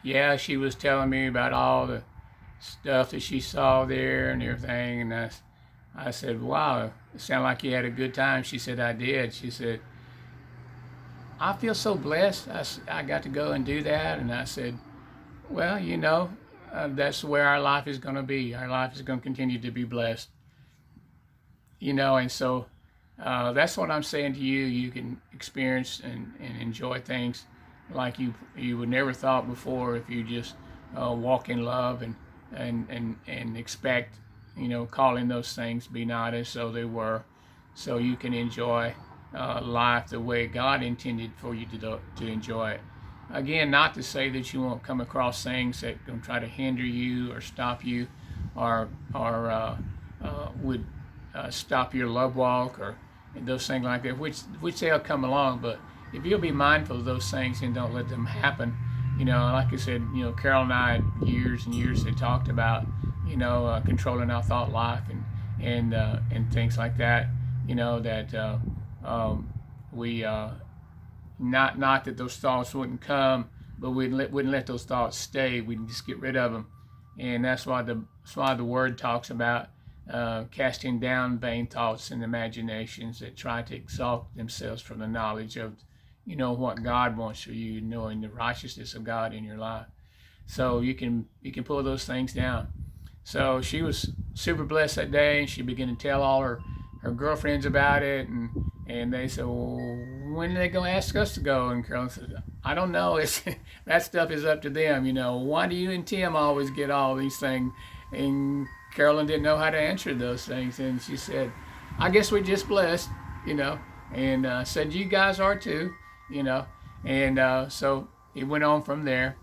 yeah, she was telling me about all the stuff that she saw there and everything. And I said, wow, it sounded like you had a good time. She said, I did. She said, I feel so blessed. I got to go and do that. And I said, well, that's where our life is going to be. Our life is going to continue to be blessed, and so that's what I'm saying to you. You can experience and enjoy things like you would never thought before if you just walk in love and expect, calling those things be not as though they were, so you can enjoy life the way God intended for you to enjoy it. Again, not to say that you won't come across things that can try to hinder you or stop you, or would stop your love walk or those things like that, which they'll come along. But if you'll be mindful of those things and don't let them happen, like I said, Carol and I, years and years, had talked about, controlling our thought life and things like that. That we not that those thoughts wouldn't come, but we wouldn't let those thoughts stay. We'd just get rid of them, and that's why the Word talks about casting down vain thoughts and imaginations that try to exalt themselves from the knowledge of, what God wants for you, knowing the righteousness of God in your life. So you can pull those things down. So she was super blessed that day, and she began to tell all her girlfriends about it, and they said, well, when are they going to ask us to go? And Carolyn said, I don't know. That stuff is up to them. Why do you and Tim always get all these things? And Carolyn didn't know how to answer those things, and she said, I guess we're just blessed, and said, you guys are too, and so it went on from there.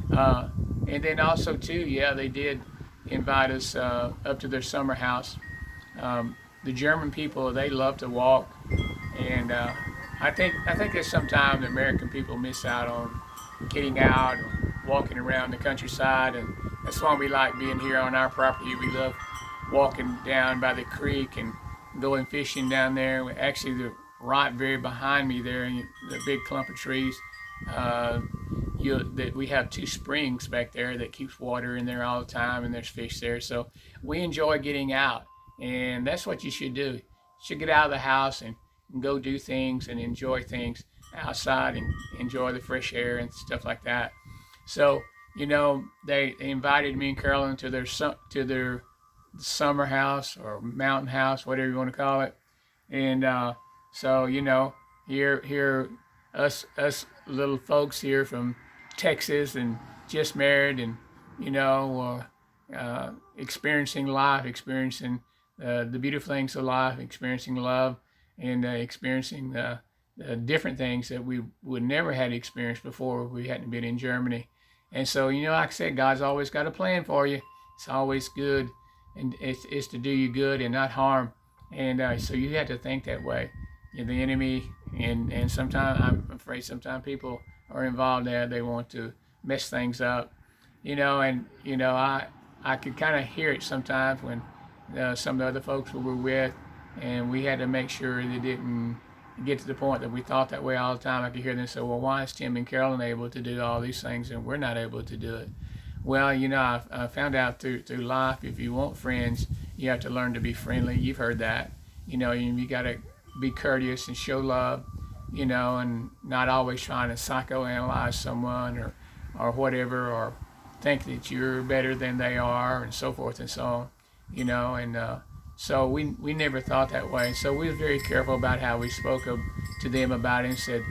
And then also too, yeah, they did invite us up to their summer house. The German people, they love to walk, and I think there's sometimes the American people miss out on getting out and walking around the countryside, and that's why we like being here on our property. We love walking down by the creek and going fishing down there. Actually, the right very behind me there, the big clump of trees, that we have two springs back there that keeps water in there all the time, and there's fish there. So we enjoy getting out, and that's what you should do. You should get out of the house and go do things and enjoy things outside and enjoy the fresh air and stuff like that. So they invited me and Carolyn to their summer house or mountain house, whatever you want to call it. And so here us little folks here from Texas and just married, and experiencing life, experiencing the beautiful things of life, experiencing love, and experiencing the different things that we would never had experienced before if we hadn't been in Germany. And so, like I said, God's always got a plan for you. It's always good, and it's to do you good and not harm. And so you have to think that way. The enemy, and sometimes, I'm afraid sometimes people are involved there. They want to mess things up, I could kind of hear it sometimes when some of the other folks we were with, and we had to make sure they didn't get to the point that we thought that way all the time. I could hear them say, well, why is Tim and Carolyn able to do all these things and we're not able to do it? Well, I found out through life, if you want friends, you have to learn to be friendly. You've heard that. You got to be courteous and show love, and not always trying to psychoanalyze someone or whatever, or think that you're better than they are, and so forth and so on, and so we never thought that way. So we were very careful about how we spoke to them about it, and said,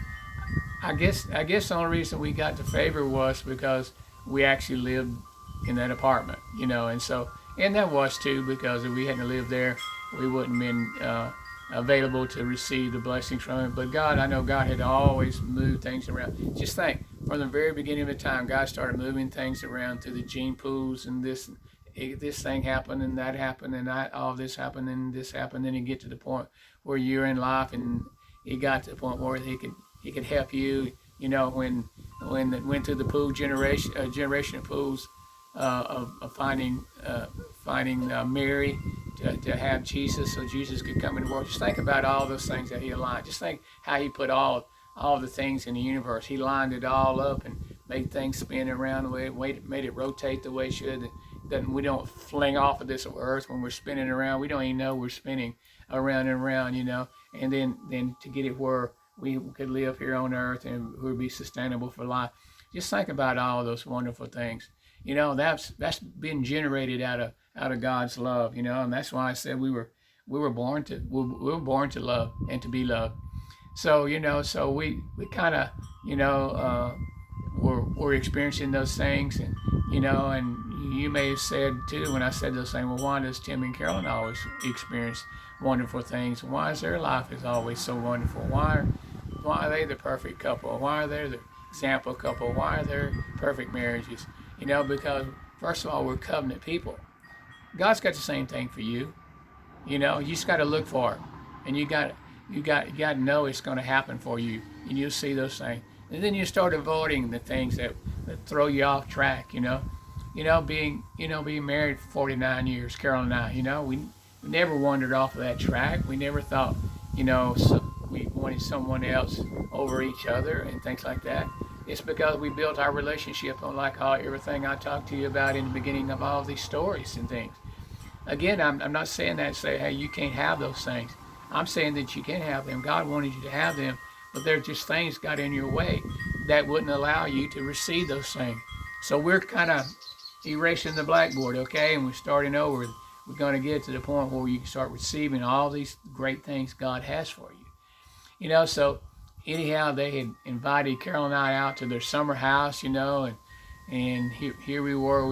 I guess the only reason we got the favor was because we actually lived in that apartment, and that was too, because if we hadn't lived there, we wouldn't have been available to receive the blessings from it. But I know God had always moved things around. Just think, from the very beginning of the time, God started moving things around through the gene pools, and this thing happened and that happened and all this happened and this happened. Then you get to the point where you're in life, and he got to the point where he could help you. When it went through the pool generation of pools of finding Mary to have Jesus, so Jesus could come into the world. Just think about all those things that he aligned. Just think how he put all the things in the universe. He lined it all up and made things spin around the way it made it rotate the way it should. We don't fling off of this earth when we're spinning around. We don't even know we're spinning around and around, and then to get it where we could live here on earth and would be sustainable for life. Just think about all of those wonderful things. That's been generated out of God's love, and that's why I said we were born to love and to be loved. So so we kind of we're experiencing those things, and you may have said too when I said those things, well, why does Tim and Carolyn always experience wonderful things? Why is their life is always so wonderful? Why are they the perfect couple? Why are they the example couple? Why are they perfect marriages? Because first of all, we're covenant people. God's got the same thing for you. You just got to look for it, and you got to know it's going to happen for you, and you'll see those things, and then you start avoiding the things that throw you off track. Being married for 49 years, Carol and I. We never wandered off of that track. We never thought, we wanted someone else over each other and things like that. It's because we built our relationship on everything I talked to you about in the beginning of all these stories and things. Again, I'm not saying that to say, hey, you can't have those things. I'm saying that you can have them. God wanted you to have them, but there are just things got in your way that wouldn't allow you to receive those things. So we're kind of erasing the blackboard, okay? And we're starting over. We're going to get to the point where you can start receiving all these great things God has for you. So anyhow, they had invited Carol and I out to their summer house, and here we were.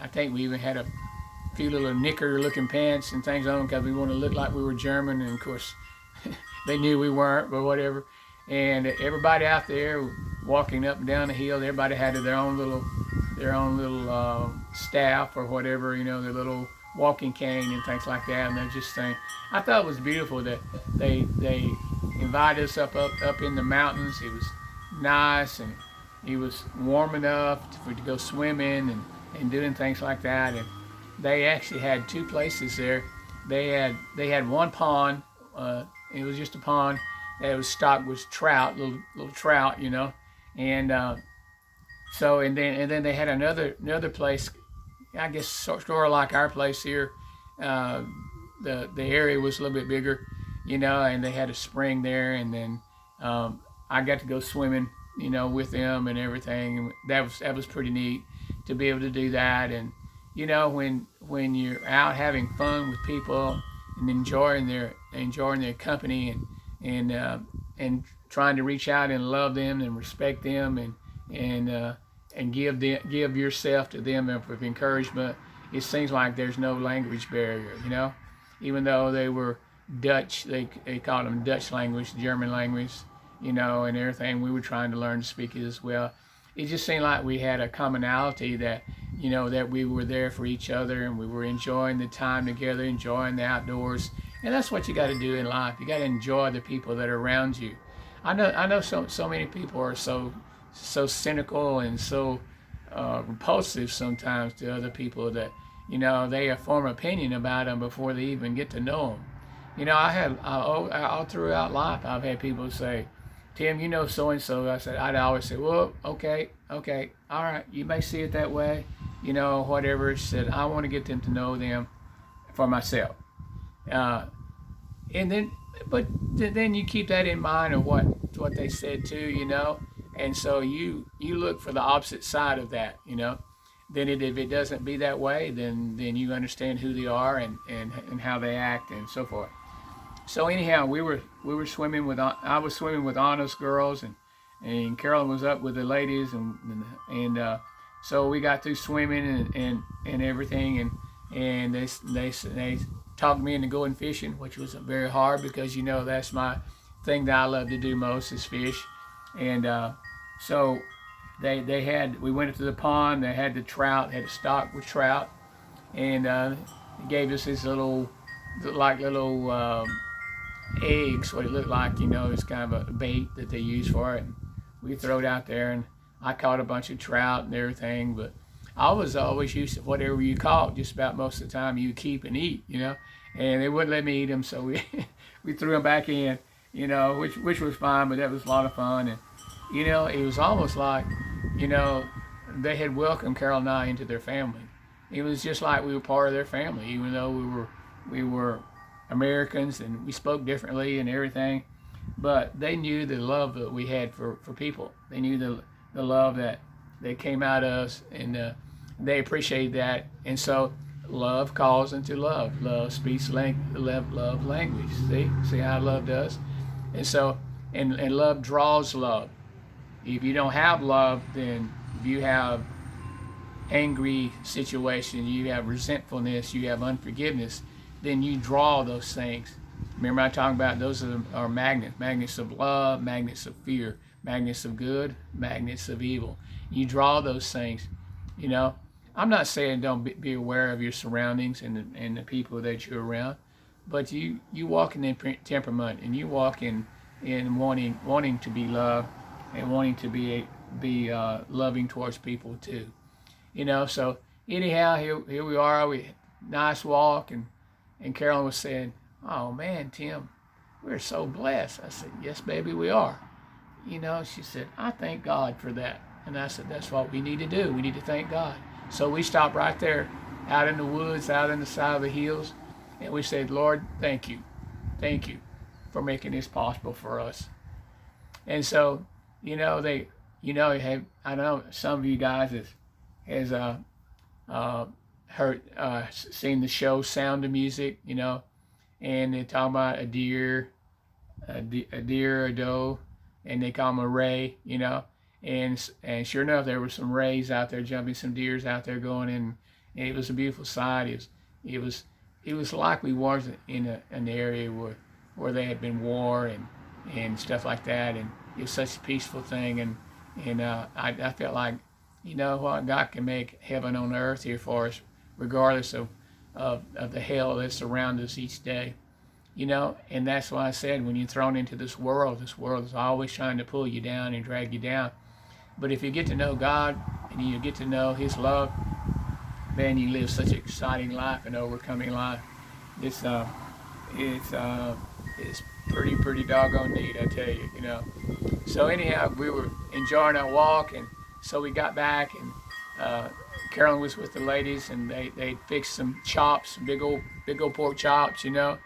I think we even had a few little knicker-looking pants and things on because we wanted to look like we were German, and of course, they knew we weren't, but whatever. And everybody out there walking up and down the hill, everybody had their own little staff or whatever, their little walking cane and things like that. And they're just saying, I thought it was beautiful that they invited us up in the mountains. It was nice, and it was warm enough to go swimming and doing things like that. And they actually had two places there. They had one pond. It was just a pond that was stocked with trout, little trout, and so and then they had another place, I guess sort of like our place here. The area was a little bit bigger, and they had a spring there, and then I got to go swimming, with them and everything. That was pretty neat to be able to do that. And when you're out having fun with people and enjoying their company and trying to reach out and love them and respect them and give yourself to them of encouragement, it seems like there's no language barrier. Even though they were Dutch, they called them Dutch language, German language, and everything. We were trying to learn to speak it as well. It just seemed like we had a commonality that we were there for each other, and we were enjoying the time together, enjoying the outdoors. And that's what you got to do in life. You got to enjoy the people that are around you. I know so many people are so cynical and so repulsive sometimes to other people that they form an opinion about them before they even get to know them. All throughout life I've had people say, Tim, so and so. I'd always say, well, okay, all right, you may see it that way, whatever. Said I want to get them to know them for myself, and then you keep that in mind of what they said too, and so you look for the opposite side of that, Then if it doesn't be that way, then you understand who they are and how they act and so forth. So anyhow, we were swimming I was swimming with Anna's girls, and Carolyn was up with the ladies, and so we got through swimming and everything, and they talked me into going fishing, which was very hard because that's my thing that I love to do most is fish, and so we went into the pond. They had the trout, had a stock with trout, and they gave us this little eggs, what it looked like, it's kind of a bait that they use for it. And we throw it out there, and I caught a bunch of trout and everything, but I was always used to whatever you caught, just about most of the time you keep and eat, and they wouldn't let me eat them, so we threw them back in, which was fine, but that was a lot of fun. And it was almost like you know, they had welcomed Carol and I into their family. It was just like we were part of their family, even though we were Americans and we spoke differently and everything. But they knew the love that we had for people. They knew the love that came out of us, and they appreciated that. And so love calls into love. Love speaks love language. See how love does. And so and love draws love. If you don't have love, then if you have angry situation, you have resentfulness, you have unforgiveness, then you draw those things. Remember I talked about those are magnets, magnets of love, magnets of fear, magnets of good, magnets of evil. You draw those things, you know. I'm not saying don't be aware of your surroundings and the people that you're around, but you walk in temperament and you walk in wanting to be loved and wanting to be loving towards people too. You know, so anyhow, here we are. We nice walk, and Carolyn was saying, "Oh man, Tim, we're so blessed." I said, "Yes, baby, we are." You know, she said, "I thank God for that," and I said, "That's what we need to do. We need to thank God." So we stopped right there, out in the woods, out in the side of the hills, and we said, "Lord, thank you for making this possible for us." And so, you know, I know some of you guys has heard seen the show Sound of Music, you know, and they talk about a deer, a doe, and they call them a ray, you know, and sure enough, there were some rays out there jumping, some deers out there going in, and it was a beautiful sight. It was like we was in an area where there had been war and stuff like that, and it was such a peaceful thing, and I felt like, you know what, God can make heaven on earth here for us, regardless of the hell that's around us each day. You know, and that's why I said when you're thrown into this world is always trying to pull you down and drag you down. But if you get to know God and you get to know His love, man, you live such an exciting life and overcoming life. It's it's pretty doggone neat, I tell you, you know. So anyhow, we were enjoying our walk, and so we got back, and Carolyn was with the ladies, and they fixed some chops, big old pork chops, you know.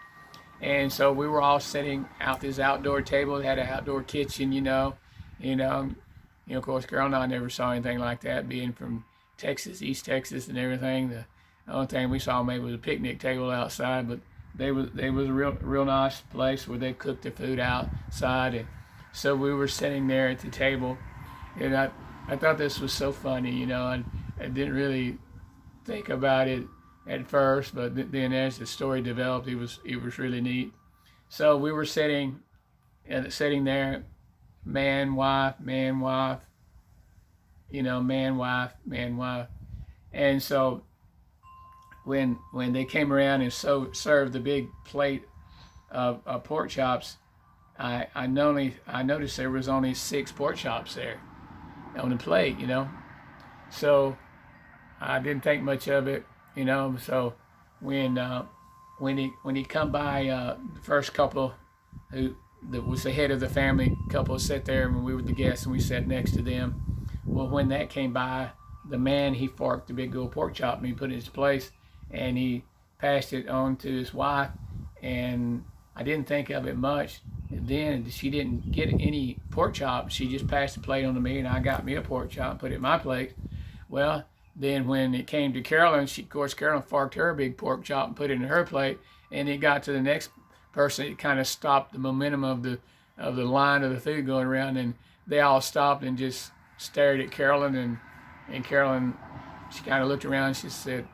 And so we were all sitting out this outdoor table. It had an outdoor kitchen, you know. Of course, Carol and I never saw anything like that, being from Texas, East Texas, and everything. The only thing we saw maybe was a picnic table outside, but they was a real nice place where they cooked their food outside, and so we were sitting there at the table, and I thought this was so funny, you know, and I didn't really think about it at first, but then as the story developed, it was really neat. So we were sitting there, man, wife, you know, man, wife, and so when they came around and served the big plate of pork chops, I noticed there was only 6 pork chops there on the plate, you know. So I didn't think much of it, you know. So when he come by, the first couple that was the head of the family couple sat there when we were the guests, and we sat next to them. Well, when that came by, the man, he forked the big old pork chop and he put it in its place, and he passed it on to his wife, and I didn't think of it much. And then she didn't get any pork chop. She just passed the plate on to me, and I got me a pork chop and put it in my plate. Well, then when it came to Carolyn, of course, Carolyn forked her big pork chop and put it in her plate, and it got to the next person. It kind of stopped the momentum of the line of the food going around, and they all stopped and just stared at Carolyn, and Carolyn, she kind of looked around. She said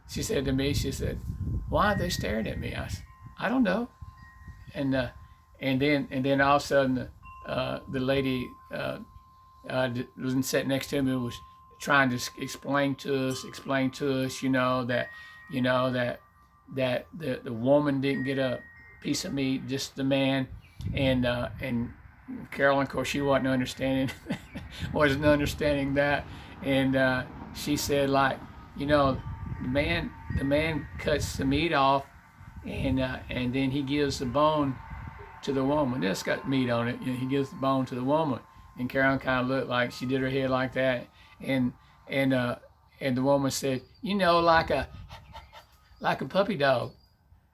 to me, she said, "Why are they staring at me?" I said, "I don't know." And then all of a sudden, the lady was sitting next to me, was trying to explain to us, you know, that the woman didn't get a piece of meat, just the man, and Carolyn, of course, she wasn't understanding that, and she said, like, you know, the man cuts the meat off, and then he gives the bone to the woman. This got meat on it. You know, he gives the bone to the woman. and Carolyn kind of looked like she did her head like that, and and uh, and the woman said, you know, like a puppy dog,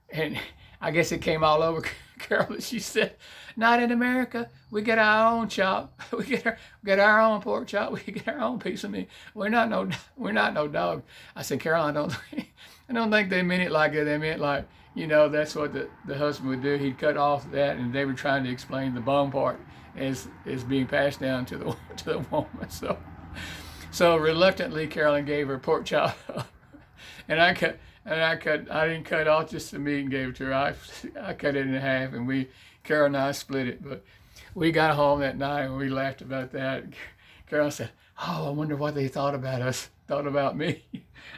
and I guess it came all over Carolyn. She said, "Not in America. We get our own chop. We get our own pork chop. We get our own piece of meat. We're not no dog." I said, "Carolyn, I don't think they meant it like that. They meant like, you know, that's what the husband would do. He'd cut off that, and they were trying to explain the bone part as being passed down to the to the woman. So reluctantly, Carolyn gave her pork chop, and I didn't cut off just the meat and gave it to her. I cut it in half, and Carol and I split it. But we got home that night and we laughed about that. Carol said, "Oh, I wonder what they thought about me."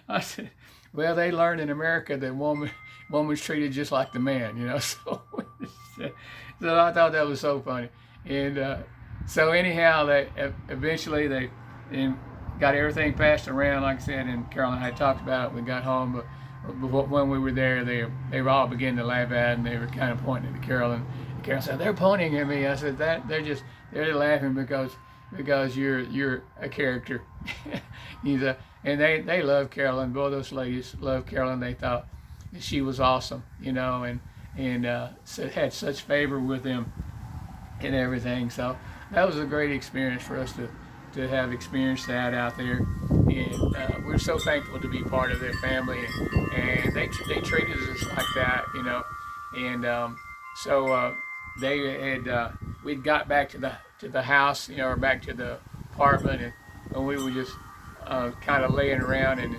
I said, "Well, they learned in America that woman's treated just like the man, you know." So I thought that was so funny. And so anyhow, eventually they got everything passed around, like I said, and Carol and I had talked about it. We got home, but when we were there, they were all beginning to laugh at it, and they were kind of pointing at Carol, and Carol said, "They're pointing at me." I said, they're laughing because you're a character." And they love Carolyn. Both those ladies love Carolyn. They thought that she was awesome, you know, and so had such favor with them and everything. So that was a great experience for us to have experienced that out there, and we're so thankful to be part of their family, and they treated us like that, you know, and so they had we'd got back to the house, you know, or back to the apartment, and we were just kind of laying around and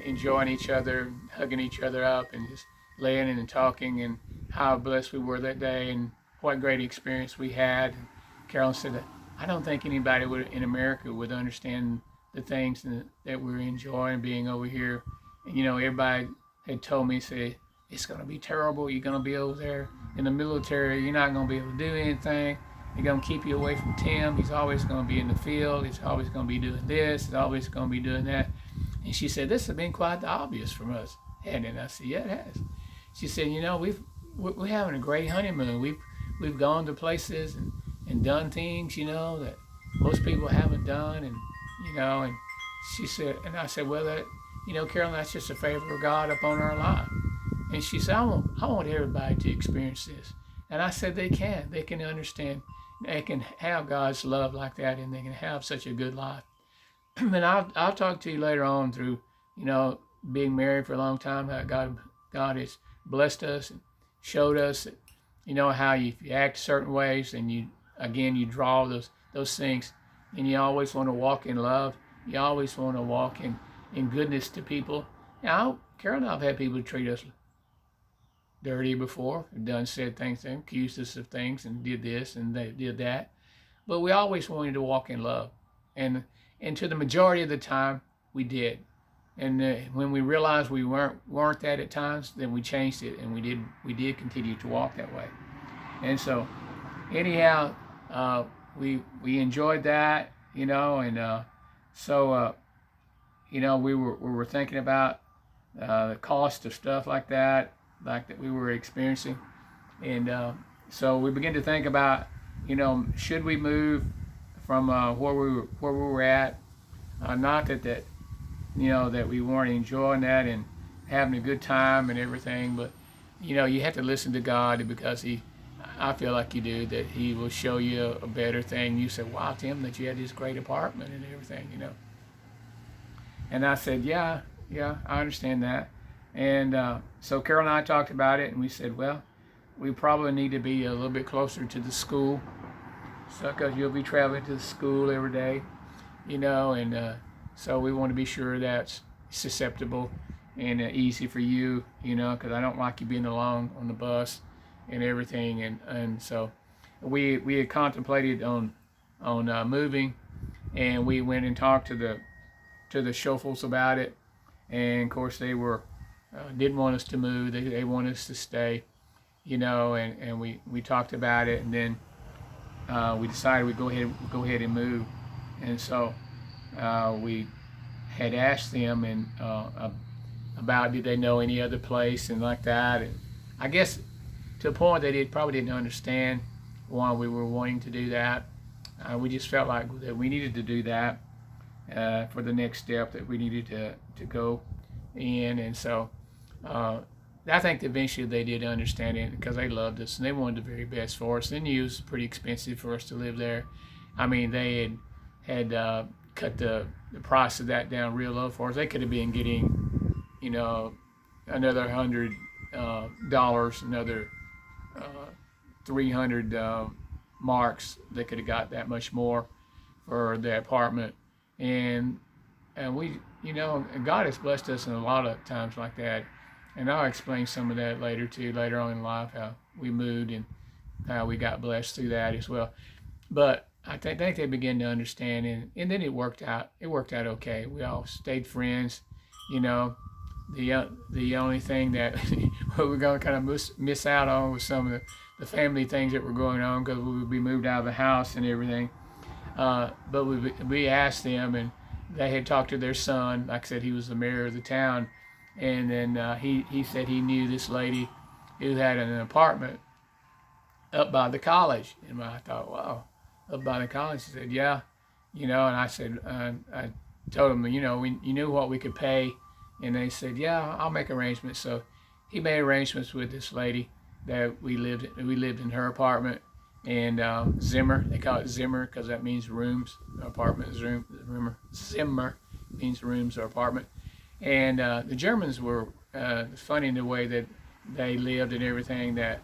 enjoying each other, hugging each other up, and just laying and talking, and how blessed we were that day, and what great experience we had. And Carolyn said that I don't think anybody in America would understand the things that we're enjoying being over here. And, you know, everybody had told me, say, it's going to be terrible. You're going to be over there in the military. You're not going to be able to do anything. They're going to keep you away from Tim. He's always going to be in the field. He's always going to be doing this. He's always going to be doing that. And she said, this has been quite obvious from us, hadn't it? And I said, yeah, it has. She said, you know, we're having a great honeymoon. We've gone to places and done things, you know, that most people haven't done, and you know, and she said, and I said, well, that, you know, Carolyn, that's just a favor of God upon our life. And she said, I want everybody to experience this. And I said, they can understand, they can have God's love like that, and they can have such a good life. And I'll talk to you later on through, you know, being married for a long time, how God has blessed us and showed us that, you know, how if you act certain ways, and you draw those things, and you always want to walk in love. You always want to walk in goodness to people. Now, Carol and I have had people treat us dirty before, said things, and accused us of things, and did this and they did that. But we always wanted to walk in love, and to the majority of the time, we did. And when we realized we weren't that at times, then we changed it, and we did continue to walk that way. And so, anyhow, we enjoyed that, you know, and so you know, we were thinking about the cost of stuff like that we were experiencing, and so we began to think about, you know, should we move from where we were at? Not that you know, that we weren't enjoying that and having a good time and everything, but you know, you have to listen to God, because I feel like you do, that He will show you a better thing. You said, wow, Tim, that you had this great apartment and everything, you know. And I said, yeah, I understand that. And so Carol and I talked about it, and we said, well, we probably need to be a little bit closer to the school, so because you'll be traveling to the school every day, you know, and so we want to be sure that's susceptible and easy for you, you know, because I don't like you being alone on the bus and everything. And so we had contemplated on moving, and we went and talked to the Schoffels about it, and of course they were didn't want us to move. They wanted us to stay, you know, and we talked about it, and then we decided we'd go ahead and move. And so we had asked them and about did they know any other place and like that, and I guess to a point they probably didn't understand why we were wanting to do that, We just felt like that we needed to do that for the next step that we needed to go in. And so I think eventually they did understand it because they loved us and they wanted the very best for us. They knew it was pretty expensive for us to live there. I mean, they had cut the price of that down real low for us. They could have been getting, another $100, another 300 marks. They could have got that much more for the apartment, and we, God has blessed us in a lot of times like that. And I'll explain some of that later on in life, how we moved and how we got blessed through that as well. But I think they began to understand, and then it worked out. It worked out okay. We all stayed friends. The only thing that we were going to kind of miss out on was some of the family things that were going on because we moved out of the house and everything. But we asked them, and they had talked to their son. Like I said, he was the mayor of the town. And then he said he knew this lady who had an apartment up by the college. And I thought, wow, up by the college. He said, yeah, and I said, I told him, you knew what we could pay. And they said, yeah, I'll make arrangements. So he made arrangements with this lady that we lived in her apartment. And Zimmer, they call it Zimmer because that means rooms. Apartment is room. Remember, Zimmer means rooms or apartment. And the Germans were funny in the way that they lived and everything. That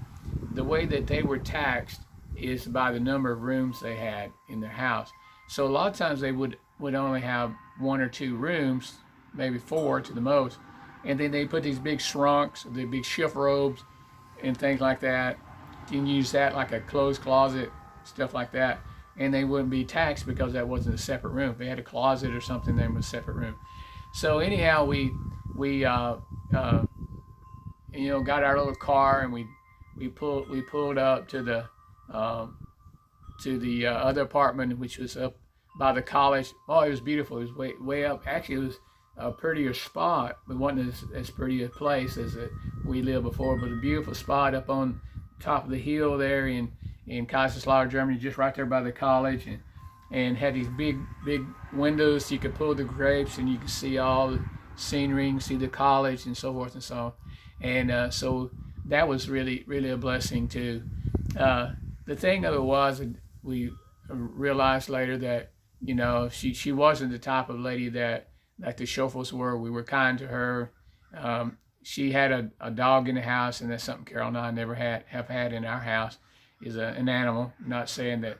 the way that they were taxed is by the number of rooms they had in their house. So a lot of times they would only have 1 or 2 rooms, maybe 4 to the most, and then they put these big shrunks, the big shift robes, and things like that. You can use that like a clothes closet, stuff like that, and they wouldn't be taxed because that wasn't a separate room. If they had a closet or something, then it was a separate room. So anyhow, we got our little car and we pulled up to the other apartment, which was up by the college. Oh, it was beautiful. It was way up. Actually, it was a prettier spot. It wasn't as pretty a place as we lived before, but a beautiful spot up on top of the hill there in Kaiserslautern, Germany, just right there by the college, and had these big windows so you could pull the drapes and you could see all the scenery, you can see the college and so forth and so on. And so that was really a blessing too. The thing of it was, we realized later that she wasn't the type of lady that like the Schoeffels were. We were kind to her. She had a dog in the house, and that's something Carol and I never have had in our house, is an animal. I'm not saying that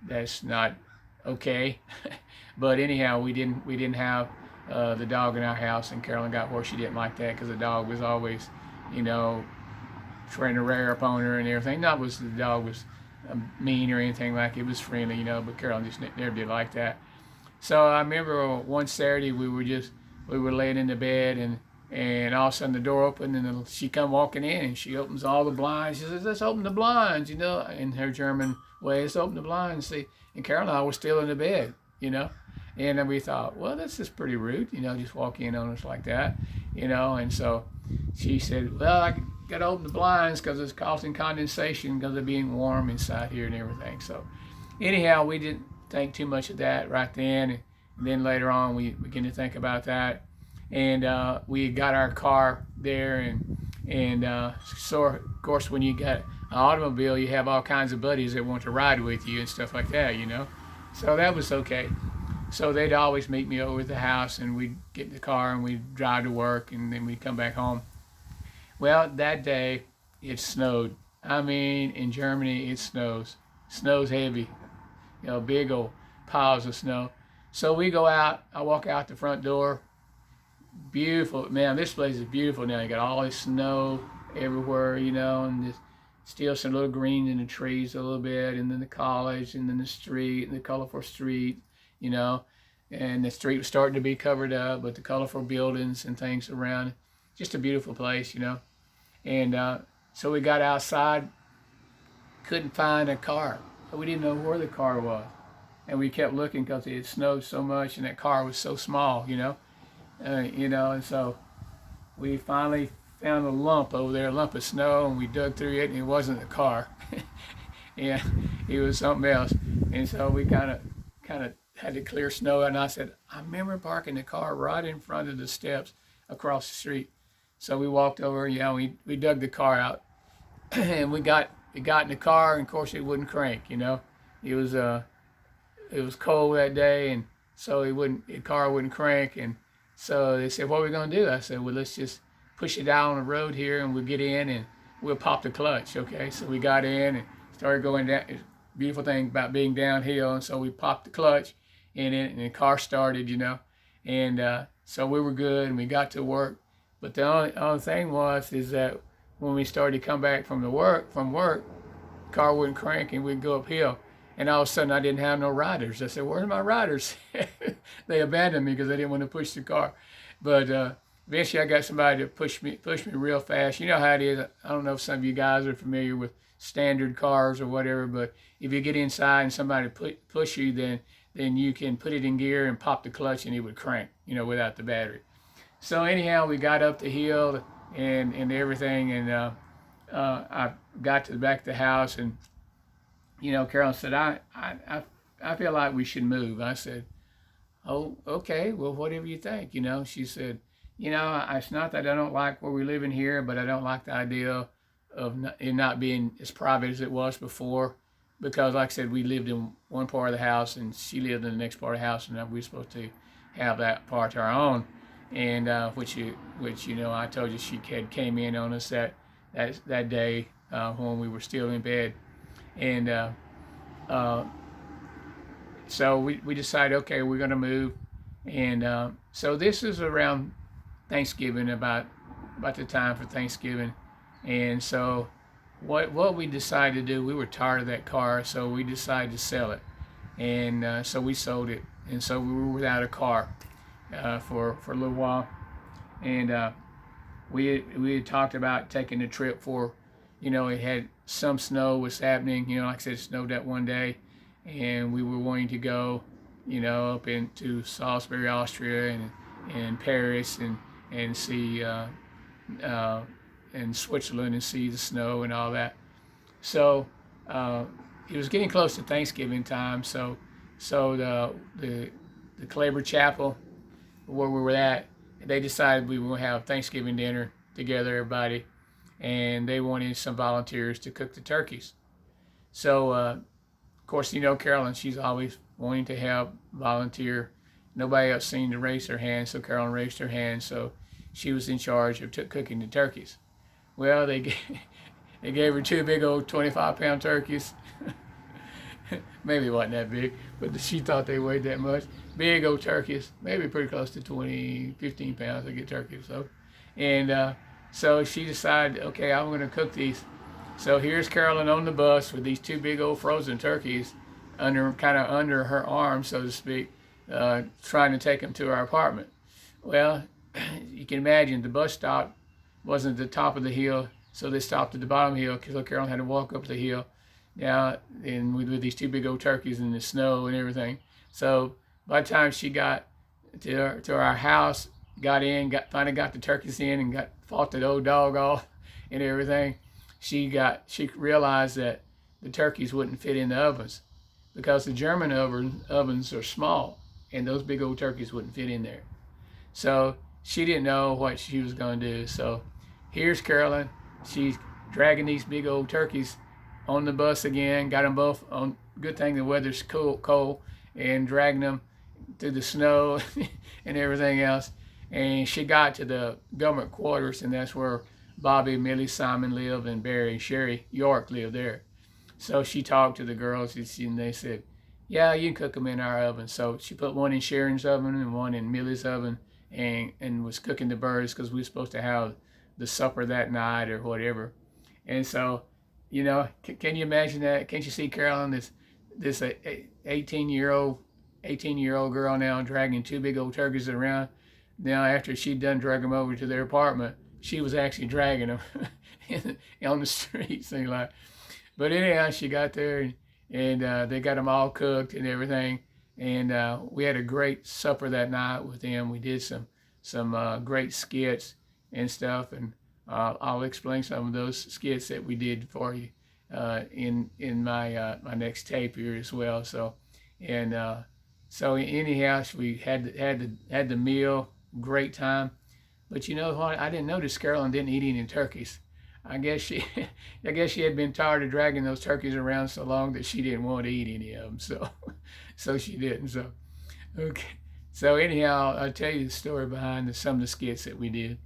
that's not okay, but anyhow, we didn't have the dog in our house, and Carolyn got where she didn't like that because the dog was always, trying to rear up on her and everything. Not was the dog was mean or anything like it. It was friendly, but Carolyn just never did like that. So I remember one Saturday we were laying in the bed, and all of a sudden the door opened, and she come walking in, and she opens all the blinds. She says, "Let's open the blinds," in her German way. "Let's open the blinds." See, and Carol and I were still in the bed, and then we thought, well, that's just pretty rude, just walk in on us like that, and so she said, well, I got to open the blinds because it's causing condensation because of being warm inside here and everything. So anyhow, we didn't think too much of that right then, and then later on we began to think about that. And we got our car there, and so of course when you got an automobile, you have all kinds of buddies that want to ride with you and stuff like that, So that was okay. So they'd always meet me over at the house, and we'd get in the car and we'd drive to work, and then we'd come back home. Well, that day it snowed. I mean, in Germany it snows heavy, big old piles of snow. So we go out. I walk out the front door. Beautiful, man, this place is beautiful now. You got all this snow everywhere, and there's still some little green in the trees a little bit, and then the college, and then the street, and the colorful street, and the street was starting to be covered up with the colorful buildings and things around. Just a beautiful place, and so we got outside, couldn't find a car. We didn't know where the car was, and we kept looking because it had snowed so much, and that car was so small, and so we finally found a lump over there, a lump of snow, and we dug through it, and it wasn't a car. Yeah, it was something else. And so we kind of had to clear snow. And I said, I remember parking the car right in front of the steps across the street. So we walked over, we dug the car out and we got in the car, and of course it wouldn't crank, It was it was cold that day, and so the car wouldn't crank. And so they said, what are we gonna do? I said, well, let's just push it down on the road here, and we'll get in, and we'll pop the clutch. Okay, so we got in and started going down. Beautiful thing about being downhill, and so we popped the clutch in it, and the car started, and so we were good, and we got to work. But the only thing is that when we started to come back from work, the car wouldn't crank, and we'd go uphill. And all of a sudden, I didn't have no riders. I said, "Where's my riders?" They abandoned me because they didn't want to push the car. But eventually, I got somebody to push me real fast. You know how it is. I don't know if some of you guys are familiar with standard cars or whatever, but if you get inside and somebody push you, then you can put it in gear and pop the clutch, and it would crank, without the battery. So anyhow, we got up the hill and everything, and I got to the back of the house, and Carolyn said, I feel like we should move. I said, oh, okay, well, whatever you think. She said, it's not that I don't like where we live in here, but I don't like the idea of it not being as private as it was before, because like I said, we lived in one part of the house and she lived in the next part of the house, and we were supposed to have that part to our own. And which I told you she came in on us that day when we were still in bed. And so we decided, okay, we're going to move. And so this is around Thanksgiving, about the time for Thanksgiving. And so what we decided to do, we were tired of that car, so we decided to sell it. And so we sold it. And so we were without a car for a little while. And we had talked about taking a trip for, it had some snow was happening, like I said, it snowed that one day, and we were wanting to go, up into Salisbury, Austria, and Paris, and see, and Switzerland, and see the snow and all that. So it was getting close to Thanksgiving time, so the Kleber Chapel, where we were at, they decided we were going to have Thanksgiving dinner together, everybody, and they wanted some volunteers to cook the turkeys. So, of course, Carolyn, she's always wanting to help, volunteer. Nobody else seemed to raise their hand, so Carolyn raised her hand, so she was in charge of cooking the turkeys. Well, they gave her two big old 25-pound turkeys. Maybe it wasn't that big, but she thought they weighed that much. Big old turkeys, maybe pretty close to 15 pounds a good turkey. And so she decided, okay, I'm going to cook these. So here's Carolyn on the bus with these two big old frozen turkeys kind of under her arm, so to speak, trying to take them to our apartment. Well, you can imagine the bus stop wasn't at the top of the hill, so they stopped at the bottom of the hill, so Carolyn had to walk up the hill. Now, and with these two big old turkeys in the snow and everything. So by the time she got to our house, finally got the turkeys in, and fought the old dog off and everything, she realized that the turkeys wouldn't fit in the ovens, because the German ovens are small, and those big old turkeys wouldn't fit in there. So she didn't know what she was going to do. So here's Carolyn. She's dragging these big old turkeys on the bus again, got them both on. Good thing the weather's cold, and dragging them through the snow and everything else. And she got to the government quarters, and that's where Bobby, Millie, Simon lived, and Barry and Sherry York lived there. So she talked to the girls, and they said, yeah, you can cook them in our oven. So she put one in Sharon's oven and one in Millie's oven, and was cooking the birds, because we were supposed to have the supper that night or whatever. And so, can you imagine that? Can't you see Carolyn, this 18-year-old girl now, dragging two big old turkeys around? Now, after she'd done drug them over to their apartment, she was actually dragging them on the streets, things like. But anyhow, she got there, and they got them all cooked and everything. And we had a great supper that night with them. We did some great skits and stuff, and I'll explain some of those skits that we did for you. in my next tape here as well. So, and so anyhow, we had the meal, great time. But you know what? I didn't notice Carolyn didn't eat any turkeys. I guess she, I guess she had been tired of dragging those turkeys around so long that she didn't want to eat any of them. So, so she didn't. So, okay. So anyhow, I'll tell you the story behind some of the skits that we did.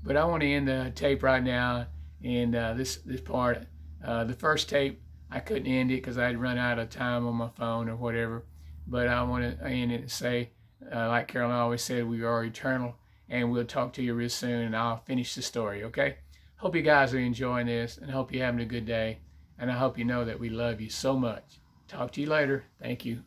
But I want to end the tape right now, and this part, the first tape, I couldn't end it because I'd run out of time on my phone or whatever. But I want to end it and say, like Carolyn always said, we are eternal, and we'll talk to you real soon, and I'll finish the story, okay? Hope you guys are enjoying this, and hope you're having a good day, and I hope you know that we love you so much. Talk to you later. Thank you.